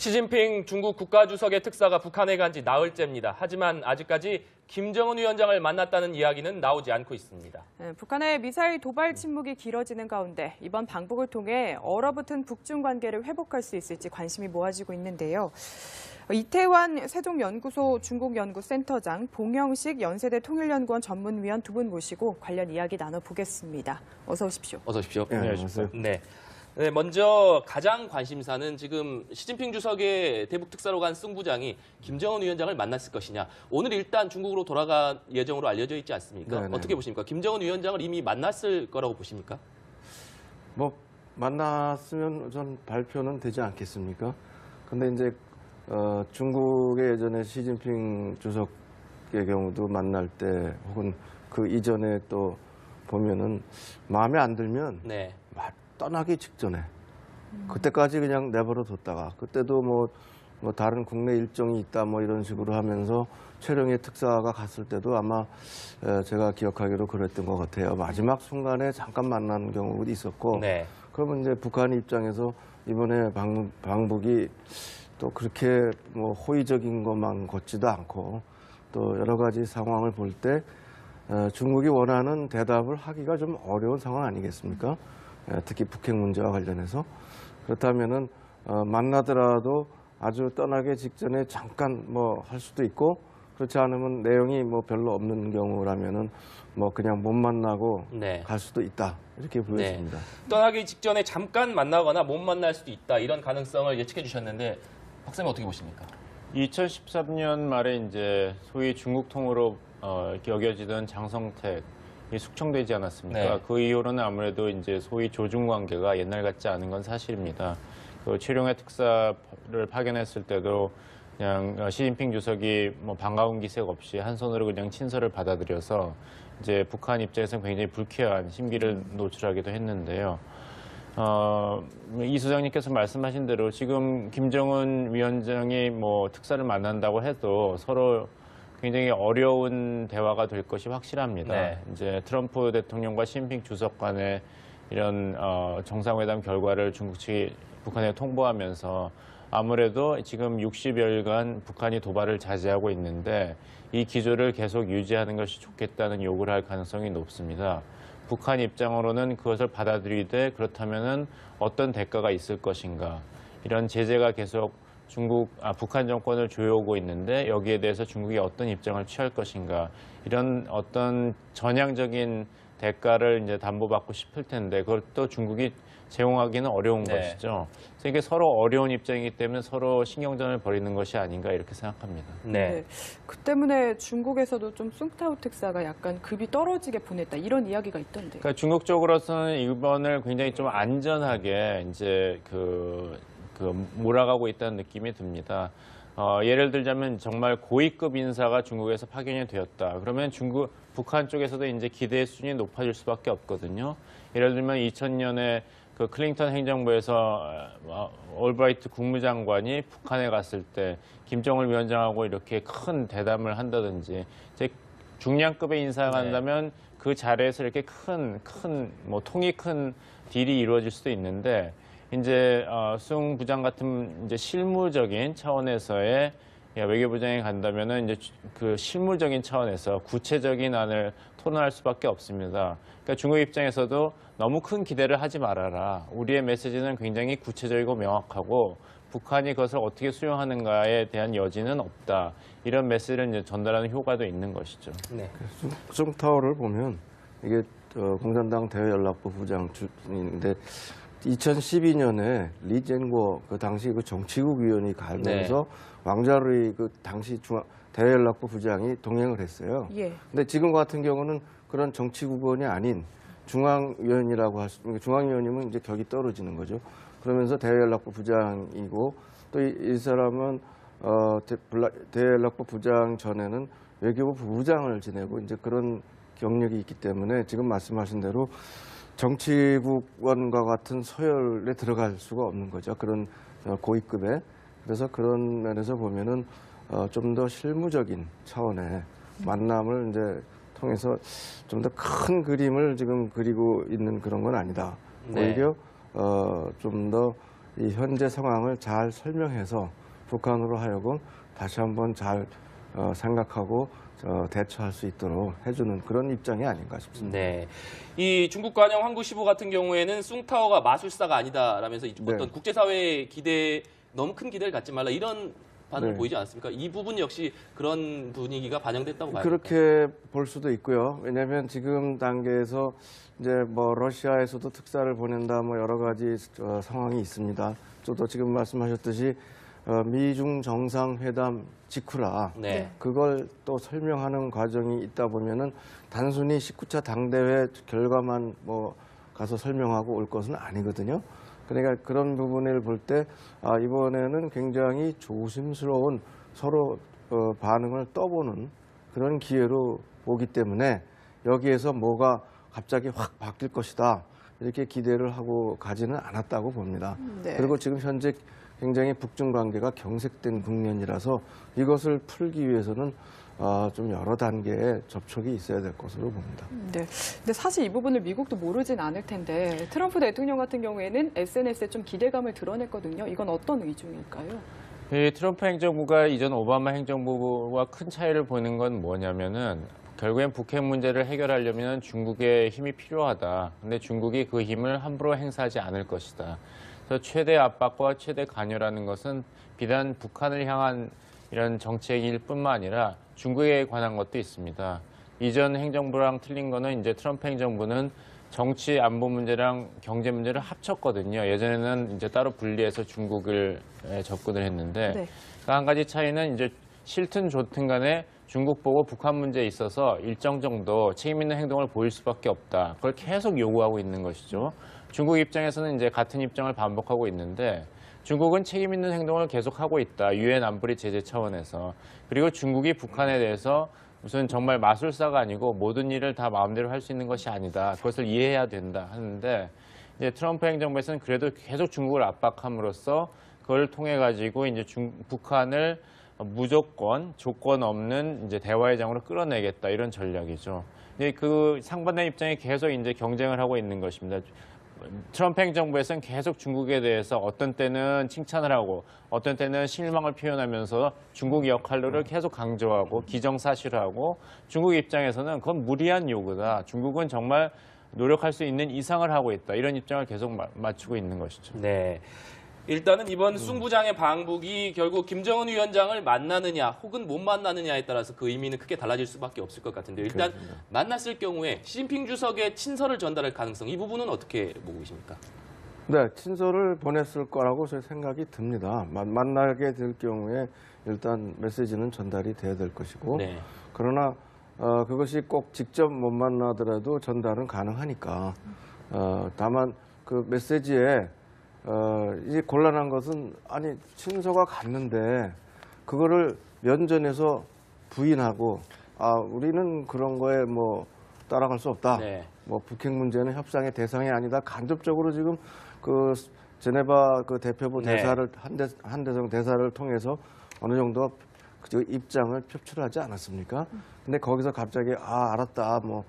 시진핑 중국 국가주석의 특사가 북한에 간 지 나흘째입니다. 하지만 아직까지 김정은 위원장을 만났다는 이야기는 나오지 않고 있습니다. 북한의 미사일 도발 침묵이 길어지는 가운데 이번 방북을 통해 얼어붙은 북중 관계를 회복할 수 있을지 관심이 모아지고 있는데요. 이태환 세종연구소 중국연구센터장, 봉영식 연세대 통일연구원 전문위원 두 분 모시고 관련 이야기 나눠보겠습니다. 어서 오십시오. 어서 오십시오. 네, 안녕하세요. 네, 먼저 가장 관심사는 지금 시진핑 주석의 대북 특사로 간 승 부장이 김정은 위원장을 만났을 것이냐. 오늘 일단 중국으로 돌아갈 예정으로 알려져 있지 않습니까? 네네. 어떻게 보십니까? 김정은 위원장을 이미 만났을 거라고 보십니까? 뭐 만났으면 전 발표는 되지 않겠습니까? 근데 이제 중국의 예전에 시진핑 주석의 경우도 만날 때 혹은 그 이전에 또 보면은 마음에 안 들면 네. 떠나기 직전에 그때까지 그냥 내버려 뒀다가 그때도 뭐 다른 국내 일정이 있다 뭐 이런 식으로 하면서 최령의 특사가 갔을 때도 아마 제가 기억하기로 그랬던 것 같아요. 마지막 순간에 잠깐 만난 경우도 있었고 네. 그러면 이제 북한 입장에서 이번에 방북이 또 그렇게 뭐 호의적인 것만 걷지도 않고 또 여러 가지 상황을 볼 때 중국이 원하는 대답을 하기가 좀 어려운 상황 아니겠습니까? 특히 북핵 문제와 관련해서 그렇다면은 만나더라도 아주 떠나기 직전에 잠깐 뭐 할 수도 있고 그렇지 않으면 내용이 뭐 별로 없는 경우라면은 뭐 그냥 못 만나고 네. 갈 수도 있다 이렇게 보여집니다. 떠나기 직전에 잠깐 만나거나 못 만날 수도 있다 이런 가능성을 예측해 주셨는데 박사님 어떻게 보십니까? 2013년 말에 이제 소위 중국 통으로 여겨지던 장성택 이 숙청되지 않았습니까? 네. 그 이후로는 아무래도 이제 소위 조중 관계가 옛날 같지 않은 건 사실입니다. 그 최룡해 특사를 파견했을 때도 그냥 시진핑 주석이 뭐 반가운 기색 없이 한 손으로 그냥 친서를 받아들여서 이제 북한 입장에서는 굉장히 불쾌한 심기를 노출하기도 했는데요. 이 소장님께서 말씀하신 대로 지금 김정은 위원장이 뭐 특사를 만난다고 해도 서로 굉장히 어려운 대화가 될 것이 확실합니다. 네. 이제 트럼프 대통령과 시진핑 주석 간의 이런 정상회담 결과를 중국 측이 북한에 통보하면서 아무래도 지금 60여일간 북한이 도발을 자제하고 있는데 이 기조를 계속 유지하는 것이 좋겠다는 요구를 할 가능성이 높습니다. 북한 입장으로는 그것을 받아들이되 그렇다면은 어떤 대가가 있을 것인가. 이런 제재가 계속 북한 정권을 조여오고 있는데 여기에 대해서 중국이 어떤 입장을 취할 것인가. 이런 어떤 전향적인 대가를 이제 담보받고 싶을 텐데 그걸 또 중국이 제공하기는 어려운 네. 것이죠. 그래서 이게 서로 어려운 입장이기 때문에 서로 신경전을 벌이는 것이 아닌가 이렇게 생각합니다. 네. 그 때문에 중국에서도 좀 숭타오 특사가 약간 급이 떨어지게 보냈다 이런 이야기가 있던데. 그러니까 중국 쪽으로서는 이번을 굉장히 좀 안전하게 이제 몰아가고 있다는 느낌이 듭니다. 예를 들자면 정말 고위급 인사가 중국에서 파견이 되었다. 그러면 북한 쪽에서도 이제 기대의 수준이 높아질 수밖에 없거든요. 예를 들면 2000년에 그 클린턴 행정부에서 올브라이트 국무장관이 북한에 갔을 때 김정은 위원장하고 이렇게 큰 대담을 한다든지 이제 중량급의 인사가 간다면 그 자리에서 이렇게 뭐 통이 큰 딜이 이루어질 수도 있는데 이제 수ung 부장 같은 이제 실무적인 차원에서의 외교부장이 간다면은 이제 그 실무적인 차원에서 구체적인 안을 토론할 수밖에 없습니다. 그러니까 중국 입장에서도 너무 큰 기대를 하지 말아라. 우리의 메시지는 굉장히 구체적이고 명확하고 북한이 그것을 어떻게 수용하는가에 대한 여지는 없다. 이런 메시지를 이제 전달하는 효과도 있는 것이죠. 네. 숭타오를 보면 이게 공산당 대외연락부 부장인데 2012년에 리젠고 그 당시 그 정치국 위원이 가면서 왕자루이 그 당시 대외연락부 부장이 동행을 했어요. 예. 근데 지금 같은 경우는 그런 정치국원이 아닌 중앙위원이라고 중앙위원이면 이제 격이 떨어지는 거죠. 그러면서 대외연락부 부장이고 또 이 사람은 대외연락부 부장 전에는 외교부 부부장을 지내고 이제 그런 경력이 있기 때문에 지금 말씀하신 대로 정치국원과 같은 서열에 들어갈 수가 없는 거죠. 그런 고위급에. 그래서 그런 면에서 보면은 좀 더 실무적인 차원의 만남을 이제 통해서 좀 더 큰 그림을 지금 그리고 있는 그런 건 아니다. 네. 오히려 좀 더 이 현재 상황을 잘 설명해서 북한으로 하여금 다시 한번 잘 생각하고 대처할 수 있도록 해주는 그런 입장이 아닌가 싶습니다. 네. 이 중국 관영 황구시보 같은 경우에는 숭타오가 마술사가 아니다라면서 어떤 네. 국제사회의 기대 너무 큰 기대를 갖지 말라 이런 반응을 네. 보이지 않습니까? 이 부분 역시 그런 분위기가 반영됐다고 봐요. 그렇게 볼 수도 있고요. 왜냐하면 지금 단계에서 이제 뭐 러시아에서도 특사를 보낸다 뭐 여러 가지 상황이 있습니다. 저도 지금 말씀하셨듯이 미중 정상회담 직후라 네. 그걸 또 설명하는 과정이 있다 보면은 단순히 19차 당대회 결과만 뭐 가서 설명하고 올 것은 아니거든요. 그러니까 그런 부분을 볼 때 이번에는 굉장히 조심스러운 서로 반응을 떠보는 그런 기회로 보기 때문에 여기에서 뭐가 갑자기 확 바뀔 것이다 이렇게 기대를 하고 가지는 않았다고 봅니다. 네. 그리고 지금 현재 굉장히 북중 관계가 경색된 국면이라서 이것을 풀기 위해서는 좀 여러 단계의 접촉이 있어야 될 것으로 봅니다. 네. 근데 사실 이 부분을 미국도 모르진 않을 텐데 트럼프 대통령 같은 경우에는 SNS에 좀 기대감을 드러냈거든요. 이건 어떤 의중일까요? 이 트럼프 행정부가 이전 오바마 행정부와 큰 차이를 보이는 건 뭐냐면은 결국엔 북핵 문제를 해결하려면 중국의 힘이 필요하다. 근데 중국이 그 힘을 함부로 행사하지 않을 것이다. 그래서 최대 압박과 최대 관여라는 것은 비단 북한을 향한 이런 정책일 뿐만 아니라 중국에 관한 것도 있습니다. 이전 행정부랑 틀린 거는 이제 트럼프 행정부는 정치 안보 문제랑 경제 문제를 합쳤거든요. 예전에는 이제 따로 분리해서 중국을 접근을 했는데 네. 그 한 가지 차이는 이제 싫든 좋든 간에 중국 보고 북한 문제에 있어서 일정 정도 책임 있는 행동을 보일 수밖에 없다. 그걸 계속 요구하고 있는 것이죠. 중국 입장에서는 이제 같은 입장을 반복하고 있는데 중국은 책임 있는 행동을 계속하고 있다. 유엔 안보리 제재 차원에서. 그리고 중국이 북한에 대해서 무슨 정말 마술사가 아니고 모든 일을 다 마음대로 할 수 있는 것이 아니다. 그것을 이해해야 된다 하는데 이제 트럼프 행정부에서는 그래도 계속 중국을 압박함으로써 그걸 통해 가지고 이제 북한을 무조건 조건 없는 이제 대화의 장으로 끌어내겠다 이런 전략이죠. 근데 그 상반된 입장이 계속 이제 경쟁을 하고 있는 것입니다. 트럼프 행정부에서는 계속 중국에 대해서 어떤 때는 칭찬을 하고 어떤 때는 실망을 표현하면서 중국 역할로를 계속 강조하고 기정사실화하고 중국 입장에서는 그건 무리한 요구다. 중국은 정말 노력할 수 있는 이상을 하고 있다. 이런 입장을 계속 맞추고 있는 것이죠. 네. 일단은 이번 숭부장의 방북이 결국 김정은 위원장을 만나느냐 혹은 못 만나느냐에 따라서 그 의미는 크게 달라질 수밖에 없을 것 같은데 일단 그렇습니다. 만났을 경우에 시진핑 주석의 친서를 전달할 가능성 이 부분은 어떻게 보고 계십니까? 네, 친서를 보냈을 거라고 제 생각이 듭니다. 만나게 될 경우에 일단 메시지는 전달이 돼야 될 것이고 네. 그러나 그것이 꼭 직접 못 만나더라도 전달은 가능하니까 다만 그 메시지에 이제 곤란한 것은 아니 친서가 갔는데 그거를 면전에서 부인하고 우리는 그런 거에 뭐 따라갈 수 없다. 네. 뭐 북핵 문제는 협상의 대상이 아니다. 간접적으로 지금 그 제네바 그 대표부 네. 대사를 한대성 대사를 통해서 어느 정도 그 입장을 표출하지 않았습니까? 근데 거기서 갑자기 알았다. 뭐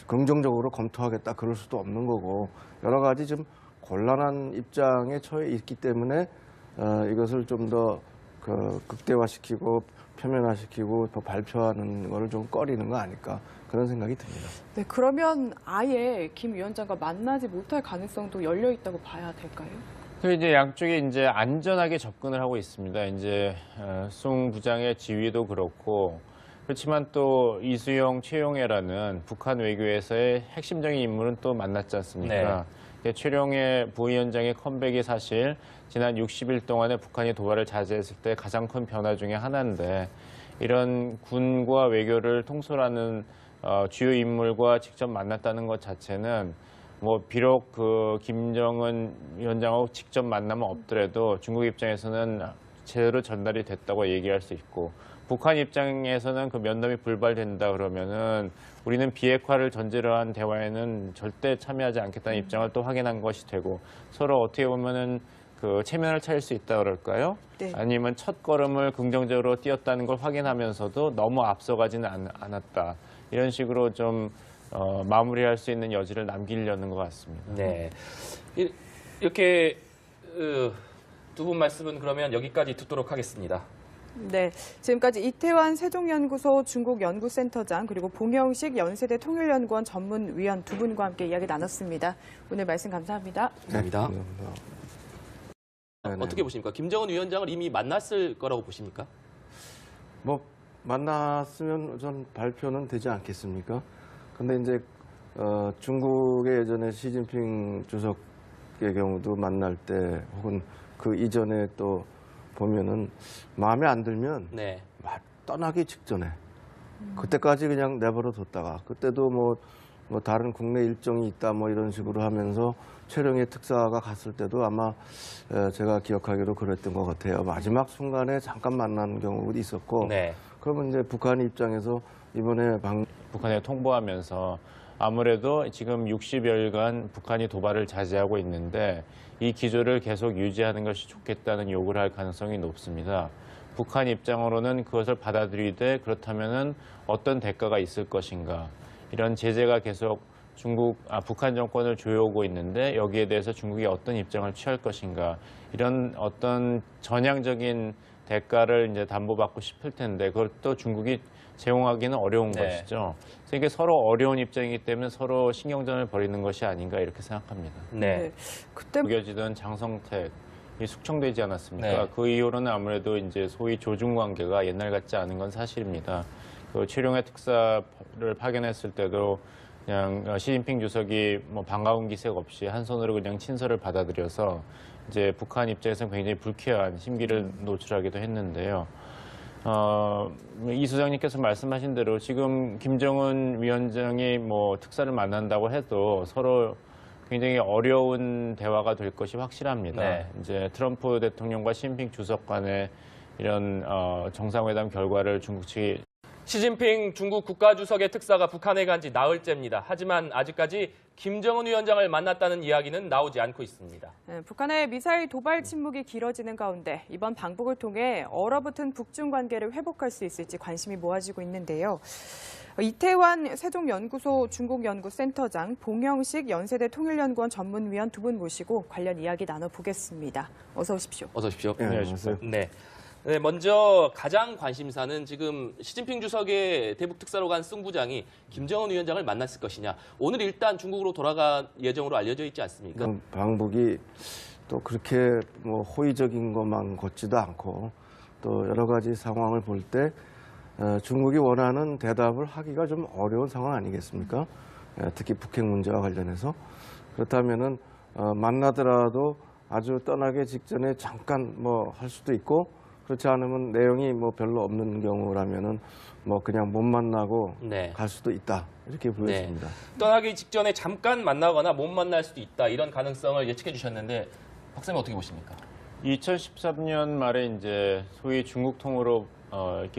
긍정적으로 검토하겠다. 그럴 수도 없는 거고 여러 가지 좀 곤란한 입장에 처해 있기 때문에 이것을 좀 더 극대화시키고 표면화시키고 더 발표하는 거를 좀 꺼리는 거 아닐까 그런 생각이 듭니다. 네, 그러면 아예 김 위원장과 만나지 못할 가능성도 열려 있다고 봐야 될까요? 그 이제 양쪽이 이제 안전하게 접근을 하고 있습니다. 이제 송 부장의 지위도 그렇고 그렇지만 또 이수영, 최용해라는 북한 외교에서의 핵심적인 인물은 또 만났지 않습니까? 최룡해 부위원장의 컴백이 사실 지난 60일 동안에 북한이 도발을 자제했을 때 가장 큰 변화 중에 하나인데 이런 군과 외교를 통솔하는 주요 인물과 직접 만났다는 것 자체는 뭐 비록 그 김정은 위원장하고 직접 만나면 없더라도 중국 입장에서는 제대로 전달이 됐다고 얘기할 수 있고 북한 입장에서는 그 면담이 불발된다 그러면은 우리는 비핵화를 전제로 한 대화에는 절대 참여하지 않겠다는 입장을 또 확인한 것이 되고 서로 어떻게 보면은 그 체면을 차릴 수 있다 그럴까요? 네. 아니면 첫 걸음을 긍정적으로 뛰었다는 걸 확인하면서도 너무 앞서가지는 않았다. 이런 식으로 좀 마무리할 수 있는 여지를 남기려는 것 같습니다. 네. 이렇게 두 분 말씀은 그러면 여기까지 듣도록 하겠습니다. 네, 지금까지 이태환 세종연구소 중국연구센터장 그리고 봉영식 연세대 통일연구원 전문위원 두 분과 함께 이야기 나눴습니다. 오늘 말씀 감사합니다. 감사합니다. 네네. 어떻게 보십니까? 김정은 위원장을 이미 만났을 거라고 보십니까? 뭐 만났으면 전 발표는 되지 않겠습니까? 근데 이제 중국의 예전에 시진핑 주석의 경우도 만날 때 혹은 그 이전에 또 보면은 마음에 안 들면 네. 떠나기 직전에 그때까지 그냥 내버려 뒀다가 그때도 뭐 다른 국내 일정이 있다 뭐 이런 식으로 하면서 최령의 특사가 갔을 때도 아마 제가 기억하기로 그랬던 것 같아요. 마지막 순간에 잠깐 만난 경우도 있었고 네. 그러면 이제 북한 입장에서 이번에 북한에 통보하면서 아무래도 지금 60여일간 북한이 도발을 자제하고 있는데 이 기조를 계속 유지하는 것이 좋겠다는 요구를 할 가능성이 높습니다. 북한 입장으로는 그것을 받아들이되 그렇다면은 어떤 대가가 있을 것인가. 이런 제재가 계속 북한 정권을 조여오고 있는데 여기에 대해서 중국이 어떤 입장을 취할 것인가. 이런 어떤 전향적인 대가를 이제 담보받고 싶을 텐데 그걸 또 중국이 제공하기는 어려운 네. 것이죠. 그래서 이게 서로 어려운 입장이기 때문에 서로 신경전을 벌이는 것이 아닌가 이렇게 생각합니다. 네. 그때 우겨지던 장성택 이 숙청되지 않았습니까? 네. 그 이후로는 아무래도 이제 소위 조중 관계가 옛날 같지 않은 건 사실입니다. 그 최룡해 특사를 파견했을 때도 그냥 시진핑 주석이 뭐 반가운 기색 없이 한 손으로 그냥 친서를 받아들여서 이제 북한 입장에서는 굉장히 불쾌한 심기를 노출하기도 했는데요. 이 소장님께서 말씀하신 대로 지금 김정은 위원장이 뭐 특사를 만난다고 해도 서로 굉장히 어려운 대화가 될 것이 확실합니다. 네. 이제 트럼프 대통령과 시진핑 주석 간의 이런 정상회담 결과를 중국 측이 시진핑 중국 국가주석의 특사가 북한에 간 지 나흘째입니다. 하지만 아직까지 김정은 위원장을 만났다는 이야기는 나오지 않고 있습니다. 네, 북한의 미사일 도발 침묵이 길어지는 가운데 이번 방북을 통해 얼어붙은 북중 관계를 회복할 수 있을지 관심이 모아지고 있는데요. 이태환 세종연구소 중국연구센터장, 봉영식 연세대 통일연구원 전문위원 두 분 모시고 관련 이야기 나눠보겠습니다. 어서 오십시오. 어서 오십시오. 네, 안녕하세요. 네. 네, 먼저 가장 관심사는 지금 시진핑 주석의 대북 특사로 간 승부장이 김정은 위원장을 만났을 것이냐. 오늘 일단 중국으로 돌아갈 예정으로 알려져 있지 않습니까? 방북이 또 그렇게 뭐 호의적인 것만 걷지도 않고 또 여러 가지 상황을 볼 때 중국이 원하는 대답을 하기가 좀 어려운 상황 아니겠습니까? 특히 북핵 문제와 관련해서 그렇다면은 만나더라도 아주 떠나기 직전에 잠깐 뭐 할 수도 있고 그렇지 않으면 내용이 뭐 별로 없는 경우라면은 뭐 그냥 못 만나고 네. 갈 수도 있다 이렇게 보여집니다. 떠나기 직전에 잠깐 만나거나 못 만날 수도 있다. 이런 가능성을 예측해 주셨는데 박사님 어떻게 보십니까? 2013년 말에 이제 소위 중국 통으로 이렇게